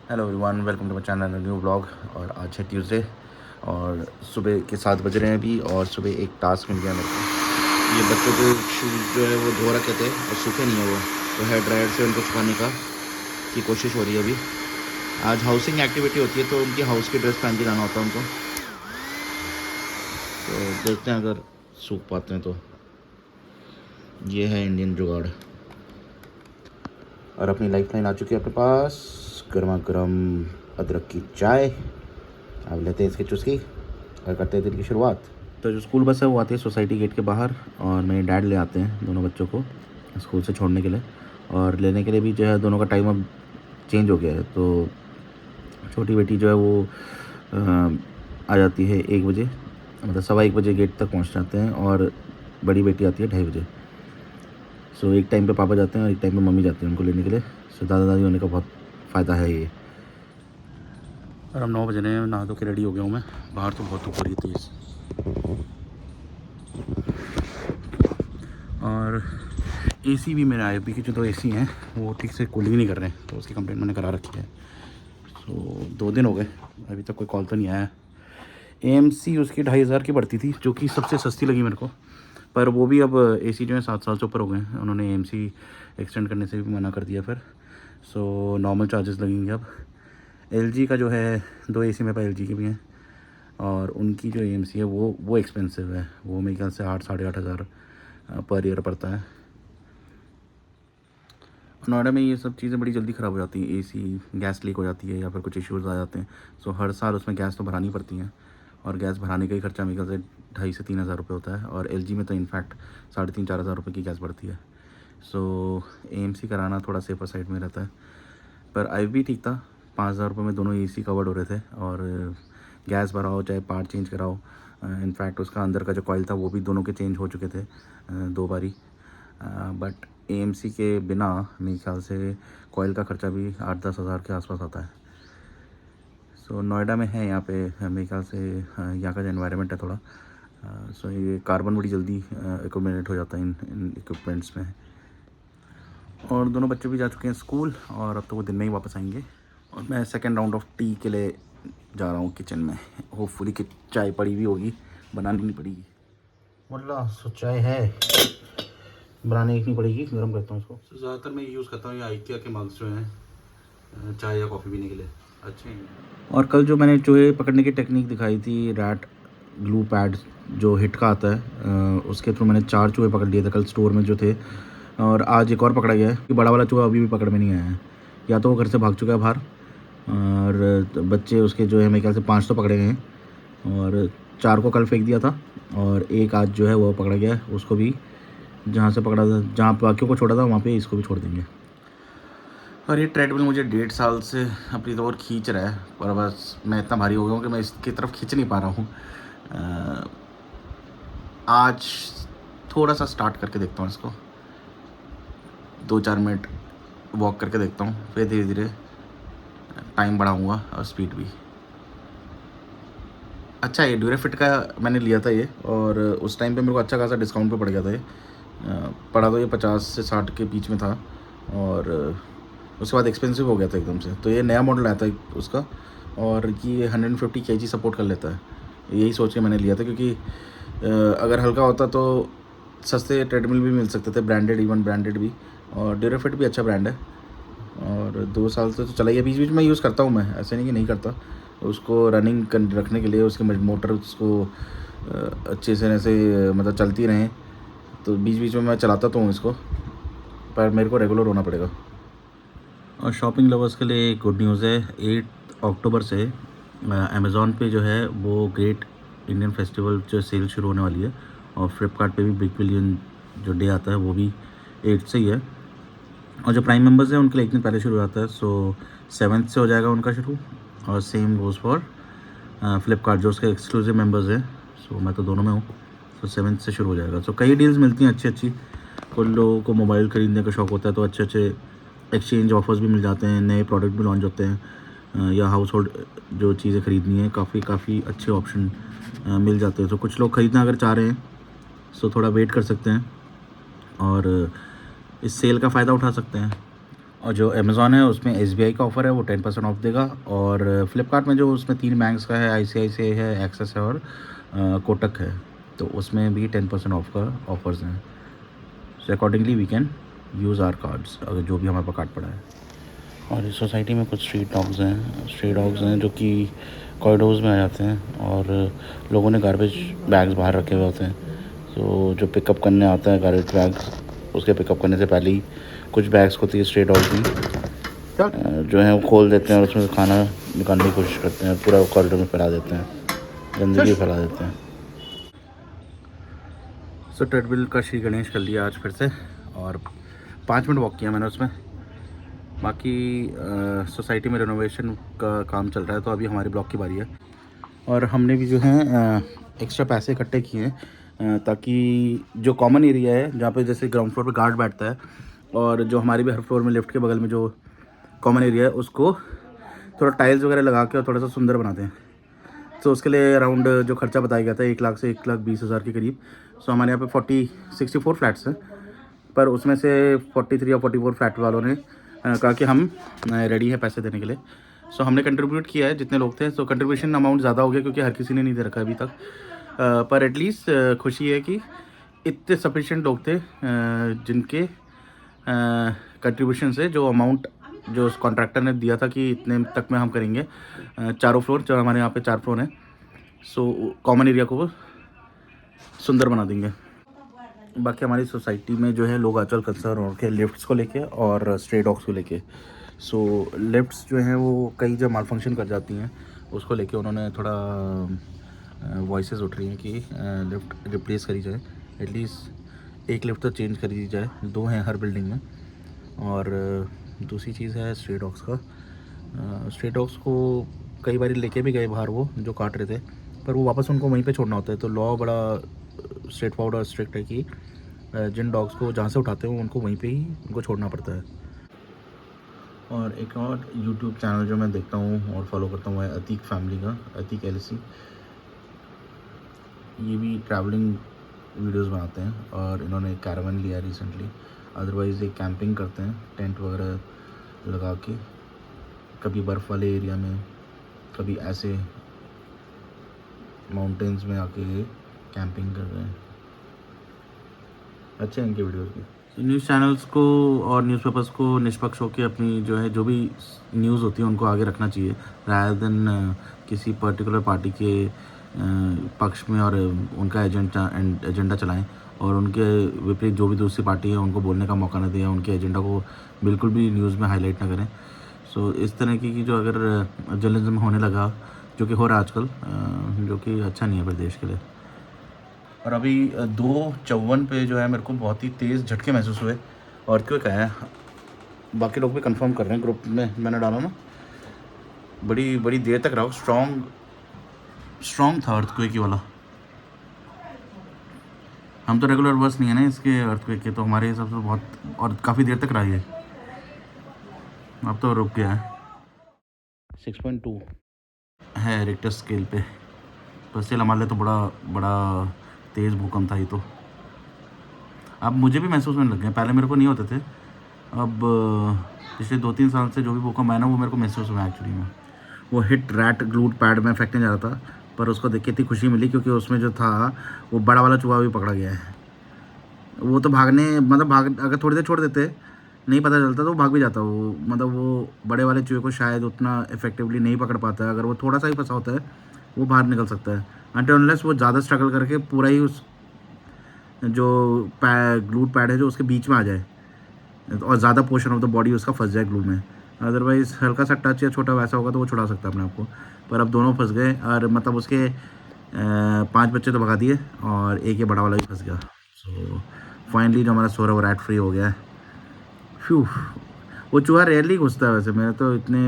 Hello everyone, welcome to my channel new blog. और आज है ट्यूसडे और सुबह के 7 बज रहे हैं अभी। और सुबह एक टास्क मिल गया मेरे को। ये बच्चों के शूज़ जो है वो धो रखे थे और सूखे नहीं है वो, तो हेयर ड्रायर से उनको सुखाने का की कोशिश हो रही है अभी। आज हाउसिंग एक्टिविटी होती है तो उनकी हाउस की ड्रेस पहन के जाना होता है उनको। तो देखते हैं अगर सूख पाते हैं तो। ये है इंडियन जुगाड़। और अपनी लाइफ लाइन आ चुकी है अपने पास, गर्मा गर्म अदरक की चाय। अब लेते हैं इसकी चुस्की और करते हैं दिन की शुरुआत। तो जो स्कूल बस है वो आती है सोसाइटी गेट के बाहर, और मेरे डैड ले आते हैं दोनों बच्चों को स्कूल से छोड़ने के लिए। और लेने के लिए भी जो है दोनों का टाइम अब चेंज हो गया है। तो छोटी बेटी जो है वो आ जाती है 1 बजे, मतलब 1:15 गेट तक पहुंच जाते हैं। और बड़ी बेटी आती है 2:30 बजे। सो एक टाइम पे पापा जाते हैं और एक टाइम पे मम्मी जाती है उनको लेने के लिए। सो दादा दादी होने का बहुत फ़ायदा है ये। और हम 9 बजे ने नहा धो के रेडी हो गया हूँ मैं। बाहर तो बहुत धूप हो रही है तेज़। और एसी भी मेरा IFB के जो 2 एसी हैं वो ठीक से कूलिंग नहीं कर रहे हैं, तो उसकी कंप्लेंट मैंने करा रखी है। सो 2 दिन हो गए, अभी तक कोई कॉल तो नहीं आया। AMC उसकी 2,500 की पड़ती थी, जो कि सबसे सस्ती लगी मेरे को। पर वो भी अब एसी जो है 7 साल से ऊपर हो गए हैं, उन्होंने AMC एक्सटेंड करने से भी मना कर दिया फिर। सो नॉर्मल चार्जेस लगेंगे अब। LG का जो है 2 एसी मेरे पास LG के भी हैं, और उनकी जो AMC है वो एक्सपेंसिव है। वो मेरे ख्याल से 8-8,500 पर ईयर पड़ता है। नोएडा में ये सब चीज़ें बड़ी जल्दी ख़राब हो जाती हैं। एसी गैस लीक हो जाती है या फिर कुछ इश्यूज़ आ जाते हैं। सो हर साल उसमें गैस तो भरानी पड़ती हैं, और गैस भराने का ही खर्चा मेरे ख्याल से 2,500 से 3,000 रुपये होता है। और LG में तो इनफैक्ट 3,500-4,000 रुपये की गैस बढ़ती है। सो AMC कराना थोड़ा सेफर साइड में रहता है। पर IFB ठीक था, 5,000 रुपये में दोनों AC कवर्ड हो रहे थे। और गैस भराओ चाहे पार्ट चेंज कराओ, इनफैक्ट उसका अंदर का जो कॉइल था वो भी दोनों के चेंज हो चुके थे 2 बारी। बट AMC के बिना मेरे ख्याल से कॉइल का खर्चा भी 8-10 हज़ार के आसपास आता है। सो नोएडा में है यहाँ पे मेरे ख्याल से यहाँ का जो एनवायरनमेंट है थोड़ा, सो ये कार्बन बड़ी जल्दी एक्यूमुलेट हो जाता है इन इक्विपमेंट्स में। और दोनों बच्चे भी जा चुके हैं स्कूल, और अब तो वो दिन में ही वापस आएंगे। और मैं सेकेंड राउंड ऑफ टी के लिए जा रहा हूँ किचन में। होपफुली कि चाय पड़ी हुई होगी, बनानी नहीं पड़ेगी। मतलब सो चाय है, बनाने की नहीं पड़ेगी। गर्म करता हूँ इसको। ज़्यादातर मैं यूज़ करता हूँ ये IKEA के मग्स जो हैं चाय या कॉफ़ी पीने के लिए, अच्छे हैं। और कल जो मैंने चूहे पकड़ने की टेक्निक दिखाई थी, रैट ग्लू पैड जो हिट का आता है, उसके थ्रू मैंने 4 चूहे पकड़ लिए थे कल स्टोर में जो थे। और आज एक और पकड़ा गया है कि बड़ा वाला चूहा अभी भी पकड़ में नहीं आया है, या तो वो घर से भाग चुका है बाहर। और बच्चे उसके जो है मेरे ख्याल से 5 तो पकड़े गए हैं, और 4 को कल फेंक दिया था। और एक आज जो है वो पकड़ा गया है, उसको भी जहाँ से पकड़ा था, जहाँ बाकियों को छोड़ा था वहाँ पे इसको भी छोड़ देंगे। और ये ट्रेडमिल मुझे 1.5 साल से अपनी तो और खींच रहा है, पर बस मैं इतना भारी हो गया हूँ कि मैं इसकी तरफ खींच नहीं पा रहा हूँ। आज थोड़ा सा स्टार्ट करके देखता हूँ इसको, 2-4 मिनट वॉक करके देखता हूँ, फिर धीरे धीरे टाइम बढ़ाऊँगा और स्पीड भी। अच्छा, ये ड्यूराफिट का मैंने लिया था ये, और उस टाइम पे मेरे को अच्छा खासा डिस्काउंट पे पड़ गया था ये। पड़ा तो ये 50 से 60 के बीच में था, और उसके बाद एक्सपेंसिव हो गया था एकदम से। तो ये नया मॉडल आया था उसका, और ये 150 kg सपोर्ट कर लेता है। यही सोच के मैंने लिया था, क्योंकि अगर हल्का होता तो सस्ते ट्रेडमिल भी मिल सकते थे, ब्रांडेड, इवन ब्रांडेड भी। और ड्यूराफिट भी अच्छा ब्रांड है, और 2 साल से तो चला ही है। बीच बीच में यूज़ करता हूँ मैं, ऐसे नहीं कि नहीं करता। उसको रनिंग रखने के लिए उसके मोटर उसको अच्छे से ऐसे मतलब चलती रहें, तो बीच बीच में मैं चलाता तो हूँ इसको, पर मेरे को रेगुलर होना पड़ेगा। और शॉपिंग लवर्स के लिए गुड न्यूज़ है, 8 अक्टूबर से अमेज़ॉन पे जो है वो ग्रेट इंडियन फेस्टिवल जो सेल शुरू होने वाली है। और फ्लिपकार्ट पे भी बिग बिलियन जो डे आता है वो भी 8 से ही है। और जो प्राइम मेंबर्स हैं उनके लिए 1 दिन पहले शुरू हो जाता है, सो 7 से हो जाएगा उनका शुरू। और सेम गोज़ फॉर फ्लिपकार्ट जो उसके एक्सक्लूसिव मेंबर्स हैं। सो मैं तो दोनों में हूँ, सो 7 से शुरू हो जाएगा। सो कई डील्स मिलती हैं अच्छी अच्छी। कुछ लोगों को मोबाइल ख़रीदने का शौक़ होता है, तो अच्छे अच्छे एक्सचेंज ऑफर्स भी मिल जाते हैं, नए प्रोडक्ट भी लॉन्च होते हैं, या हाउस होल्ड जो चीज़ें ख़रीदनी है काफ़ी अच्छे ऑप्शन मिल जाते हैं। तो कुछ लोग ख़रीदना अगर चाह रहे हैं सो थोड़ा वेट कर सकते हैं, और इस सेल का फ़ायदा उठा सकते हैं। और जो अमेज़ॉन है उसमें SBI का ऑफ़र है, वो 10% ऑफ देगा। और फ्लिपकार्ट में जो उसमें 3 बैंक्स का है, ICICI है, एक्सिस है और कोटक है, तो उसमें भी 10% ऑफ का ऑफर्स हैं। So accordingly we can use our cards, अगर जो भी हमारे पास कार्ड पड़ा है। और इस सोसाइटी में कुछ स्ट्रीट डॉग्स हैं जो कि कॉरिडोर्स में आ जाते हैं, और लोगों ने गार्बेज बैग्स बाहर रखे हुए होते हैं। तो जो पिकअप करने आता है गार्बेज बैग्स, उसके पिकअप करने से पहले ही कुछ बैग्स होती है स्ट्रीट डॉग्स की, जो है वो खोल देते हैं और उसमें से खाना निकालने की कोशिश करते हैं, पूरा कॉरिडोर में फैला देते हैं, गंदगी फैला देते हैं। सो ट्रेडमिल का श्री गणेश कर लिया आज फिर से, और 5 मिनट वॉक किया मैंने उसमें। बाकी सोसाइटी में रेनोवेशन का काम चल रहा है, तो अभी हमारे ब्लॉक की बारी है। और हमने भी जो है एक्स्ट्रा पैसे इकट्ठे किए हैं, ताकि जो कॉमन एरिया है जहाँ पे जैसे ग्राउंड फ्लोर पे गार्ड बैठता है, और जो हमारे भी हर फ्लोर में लिफ्ट के बगल में जो कॉमन एरिया है, उसको थोड़ा टाइल्स वगैरह लगा के और थोड़ा सा सुंदर बनाते हैं। तो उसके लिए अराउंड जो खर्चा बताया गया था 1 लाख से 1,20,000 के करीब। सो हमारे यहाँ पे 64 फ्लैट्स हैं, पर उसमें से 43 या 44 फ्लैट वालों ने कहा कि हम रेडी है पैसे देने के लिए। सो हमने कंट्रीब्यूट किया है जितने लोग थे। सो कंट्रीब्यूशन अमाउंट ज़्यादा हो गया क्योंकि हर किसी ने नहीं दे रखा अभी तक, पर एटलीस्ट खुशी है कि इतने सफिशिएंट लोग थे जिनके कंट्रीब्यूशन से जो अमाउंट जो उस कॉन्ट्रैक्टर ने दिया था कि इतने तक में हम करेंगे, चारों फ्लोर, जो हमारे यहाँ पे 4 फ्लोर हैं, सो कॉमन एरिया को वो सुंदर बना देंगे। बाकी हमारी सोसाइटी में जो है लोग आजकल कंसर्न हो रखे लिफ्ट्स को लेके और स्ट्रे डॉग्स को लेके। सो लिफ्ट्स जो हैं वो कई जब माल फंक्शन कर जाती हैं, उसको लेके उन्होंने थोड़ा वॉइसेस उठ रही हैं कि लिफ्ट रिप्लेस करी जाए, एटलीस्ट एक लिफ्ट तो चेंज करी दी जाए, 2 हैं हर बिल्डिंग में। और दूसरी चीज़ है स्ट्रे डॉग्स का। स्ट्रे डॉग्स को कई बार लेके भी गए बाहर वो जो काट रहे थे, पर वो वापस उनको वहीं पे छोड़ना होता है। तो लॉ बड़ा स्ट्रेट फॉरवर्ड और स्ट्रिक्ट है कि जिन डॉग्स को जहाँ से उठाते हैं उनको वहीं पे ही उनको छोड़ना पड़ता है। और एक और यूट्यूब चैनल जो मैं देखता हूँ और फॉलो करता हूँ है अतीक फैमिली का, अतीक LC। ये भी ट्रैवलिंग वीडियोस बनाते हैं, और इन्होंने कैरावन लिया रिसेंटली। अदरवाइज़ ये कैंपिंग करते हैं टेंट वगैरह लगा के, कभी बर्फ़ वाले एरिया में, कभी ऐसे माउंटेन्स में आके ये कैंपिंग कर रहे हैं। अच्छे हैं इनके वीडियोस भी। न्यूज़ चैनल्स को और न्यूज़पेपर्स को निष्पक्ष होकर अपनी जो है जो भी न्यूज़ होती है उनको आगे रखना चाहिए, रादर देन किसी पर्टिकुलर पार्टी के पक्ष में और उनका एजेंडा चलाएं, और उनके विपरीत जो भी दूसरी पार्टी है उनको बोलने का मौका न दें, उनके एजेंडा को बिल्कुल भी न्यूज़ में हाईलाइट ना करें। सो इस तरह की जो अगर जर्नलिज्म होने लगा, जो कि हो रहा है आजकल, जो कि अच्छा नहीं है फिर देश के लिए। और अभी 2:54 पे जो है मेरे को बहुत ही तेज़ झटके महसूस हुए, और क्यों कहा है, बाकी लोग भी कंफर्म कर रहे हैं, ग्रुप में मैंने डाला ना, बड़ी बड़ी देर तक रहा, स्ट्रॉन्ग था अर्थक्वेक की वाला। हम तो रेगुलर बस नहीं है ना इसके अर्थक्वेक के, तो हमारे हिसाब से बहुत, और काफ़ी देर तक रहा है, अब तो रुक गया है। 6.2 है रिक्टर स्केल पे, पर स्टिल हमारे लिए तो बड़ा तेज़ भूकंप था ये तो। अब मुझे भी महसूस होने लग गए, पहले मेरे को नहीं होते थे, अब पिछले 2-3 साल से जो भी भूकंप आया ना वो मेरे को महसूस हुआ एक्चुअली में। वो हिट रैट ग्लूड पैड में फेंकने जा रहा था, पर उसको देख के इतनी खुशी मिली क्योंकि उसमें जो था वो बड़ा वाला चूहा भी पकड़ा गया है। वो तो अगर थोड़ी देर छोड़ देते, नहीं पता चलता, तो वो भाग भी जाता। वो वो बड़े वाले चूहे को शायद उतना इफेक्टिवली नहीं पकड़ पाता है, अगर वो थोड़ा सा ही फंसा होता है वो बाहर निकल सकता है, अनटिल अनलेस वो ज़्यादा स्ट्रगल करके पूरा ही उस जो ग्लूड पैड है जो उसके बीच में आ जाए, और ज़्यादा पोर्शन ऑफ द बॉडी उसका फंस जाए ग्लू में। अदरवाइज़ हल्का सा टच या छोटा वैसा होगा तो वो छुड़ा सकता है अपने आप को, पर अब दोनों फंस गए, और उसके 5 बच्चे तो भगा दिए और एक ये बड़ा वाला भी फंस गया। सो फाइनली जो हमारा सोरा वो रैट फ्री हो गया है। फ्यू, वो चूहा रेयरली घुसता है वैसे, मेरे तो इतने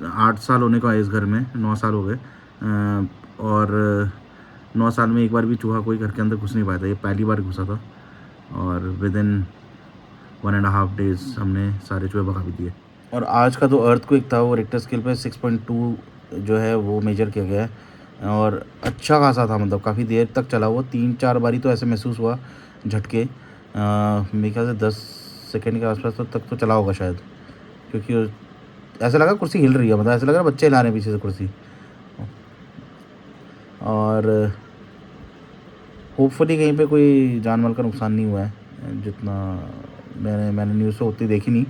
8 साल होने को है इस घर में, 9 साल हो गए, और 9 साल में एक बार भी चूहा कोई घर के अंदर घुस नहीं पाया था, ये पहली बार घुसा था, और विदिन 1.5 डेज़ हमने सारे चूहे भगा भी दिए। और आज का जो अर्थक्वेक था वो रिक्टर स्केल पे 6.2 जो है वो मेजर किया गया है, और अच्छा खासा था, काफ़ी देर तक चला। वो 3-4 बारी तो ऐसे महसूस हुआ झटके, मेरे ख्याल से 10 सेकेंड के आसपास तक तो चला होगा शायद। क्योंकि ऐसा लगा कुर्सी हिल रही है, मतलब ऐसा लग रहा है बच्चे हिला रहे हैं पीछे से कुर्सी। और होपफुली कहीं पे कोई जान माल का नुकसान नहीं हुआ है, जितना मैंने न्यूज़ तो उतनी देखी नहीं,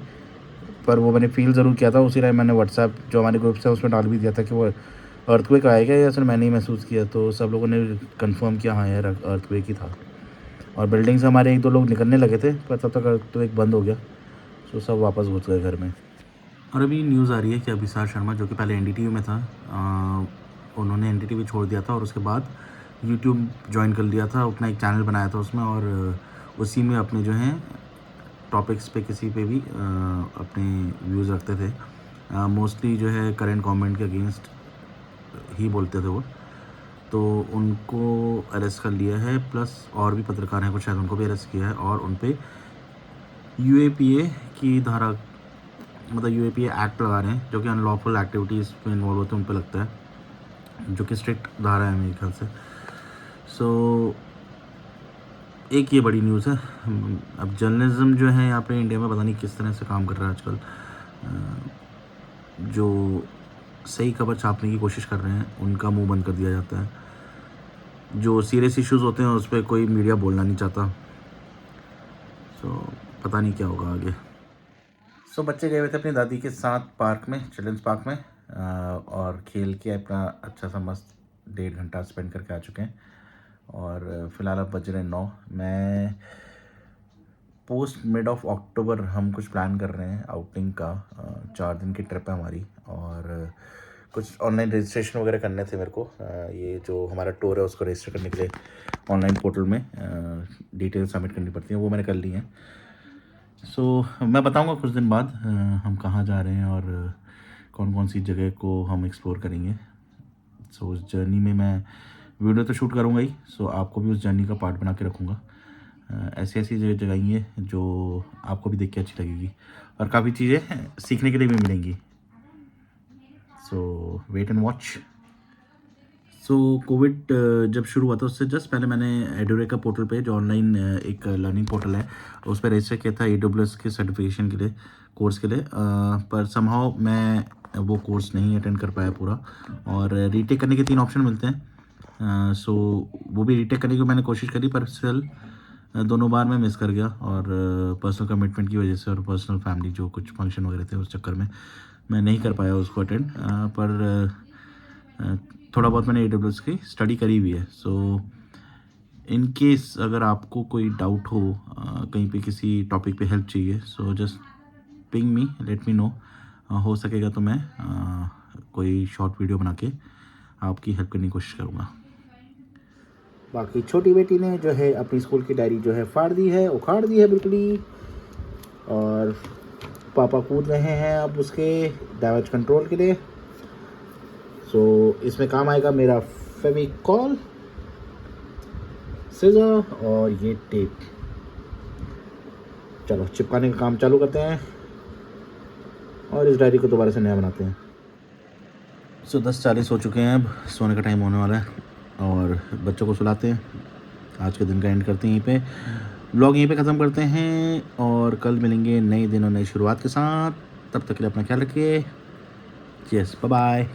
पर वो मैंने फील ज़रूर किया था। उसी टाइम मैंने व्हाट्सएप जो हमारे ग्रुप से उसमें डाल भी दिया था कि वो अर्थक्वेक आएगा, या सिर्फ मैंने ही महसूस किया। तो सब लोगों ने कंफर्म किया हाँ यार अर्थक्वेक ही था। और बिल्डिंग से हमारे 1-2 लोग निकलने लगे थे, पर तब तक अर्थक्वेक बंद हो गया, तो सब वापस घुस गए घर में। और अभी न्यूज़ आ रही है कि अभिसार शर्मा, जो कि पहले एनडीटीवी में था, उन्होंने एनडीटीवी छोड़ दिया था और उसके बाद यूट्यूब ज्वाइन कर लिया था, अपना एक चैनल बनाया था उसमें, और उसी में अपने जो हैं टॉपिक्स पे किसी पे भी अपने व्यूज़ रखते थे। मोस्टली जो है करंट गवर्नमेंट के अगेंस्ट ही बोलते थे वो। तो उनको अरेस्ट कर लिया है, प्लस और भी पत्रकार हैं कुछ, शायद उनको भी अरेस्ट किया है, और उन पे यूएपीए की धारा, मतलब यूएपीए एक्ट लगा रहे हैं, जो कि अनलॉफुल एक्टिविटीज़ में इन्वॉल्व होते हैं उन पे लगता है, जो कि स्ट्रिक्ट धारा है मेरे ख्याल से। सो एक ये बड़ी न्यूज़ है। अब जर्नलिज्म जो है यहाँ पे इंडिया में पता नहीं किस तरह से काम कर रहा है आजकल। जो सही खबर छापने की कोशिश कर रहे हैं उनका मुंह बंद कर दिया जाता है। जो सीरियस इश्यूज़ होते हैं उस पर कोई मीडिया बोलना नहीं चाहता। सो पता नहीं क्या होगा आगे। सो बच्चे गए हुए थे अपनी दादी के साथ पार्क में, चिल्ड्रंस पार्क में, और खेल के अपना अच्छा सा मस्त 1.5 घंटा स्पेंड करके आ चुके हैं। और फ़िलहाल अब बज रहे 9। मैं पोस्ट मिड ऑफ अक्टूबर हम कुछ प्लान कर रहे हैं आउटिंग का। 4 दिन की ट्रिप है हमारी, और कुछ ऑनलाइन रजिस्ट्रेशन वगैरह करने थे मेरे को। ये जो हमारा टूर है उसको रजिस्टर करने के लिए ऑनलाइन पोर्टल में डिटेल सबमिट करनी पड़ती है, वो मैंने कर ली हैं। सो मैं बताऊंगा कुछ दिन बाद हम कहाँ जा रहे हैं और कौन कौन सी जगह को हम एक्सप्लोर करेंगे। सो उस जर्नी में मैं वीडियो तो शूट करूँगा ही, सो आपको भी उस जर्नी का पार्ट बना के रखूँगा। ऐसी ऐसी जगह हैं जो आपको भी देख के अच्छी लगेगी, और काफ़ी चीज़ें सीखने के लिए भी मिलेंगी। So wait and watch. So covid जब शुरू हुआ था उससे जस्ट पहले मैंने एडोरेका पोर्टल पे, जो ऑनलाइन एक लर्निंग पोर्टल है, उस पर रजिस्टर किया था AWS के सर्टिफिकेशन के लिए, कोर्स के लिए। पर समहाउ मैं वो कोर्स नहीं अटेंड कर पाया पूरा, और रीटेक करने के 3 ऑप्शन मिलते हैं। सो वो भी रीटेक करने की मैंने कोशिश करी, पर स्टिल दोनों बार मैं मिस कर गया, और पर्सनल कमिटमेंट की वजह से और पर्सनल फैमिली जो कुछ फंक्शन वगैरह थे उस चक्कर में मैं नहीं कर पाया उसको अटेंड। पर थोड़ा बहुत मैंने AWS की स्टडी करी हुई है। सो इन केस अगर आपको कोई डाउट हो, कहीं पे किसी टॉपिक पे हेल्प चाहिए, so just ping me, let me know. हो सकेगा तो मैं कोई शॉर्ट वीडियो बना के आपकी हेल्प करने की कोशिश करूँगा। बाकी छोटी बेटी ने जो है अपनी स्कूल की डायरी जो है फाड़ दी है, उखाड़ दी है बिल्कुल ही, और पापा कूद रहे हैं अब उसके डैमेज कंट्रोल के लिए। सो इसमें काम आएगा मेरा फेविकॉल, सीजर और ये टेप। चलो चिपकाने का काम चालू करते हैं और इस डायरी को दोबारा से नया बनाते हैं। सो 10:40 हो चुके हैं, अब सोने का टाइम होने वाला है, और बच्चों को सुलाते हैं। आज के दिन का एंड करते हैं यहीं पे, व्लॉग यहीं पे ख़त्म करते हैं, और कल मिलेंगे नए दिन और नई शुरुआत के साथ। तब तक के लिए अपना ख्याल रखिए। Cheers, bye bye.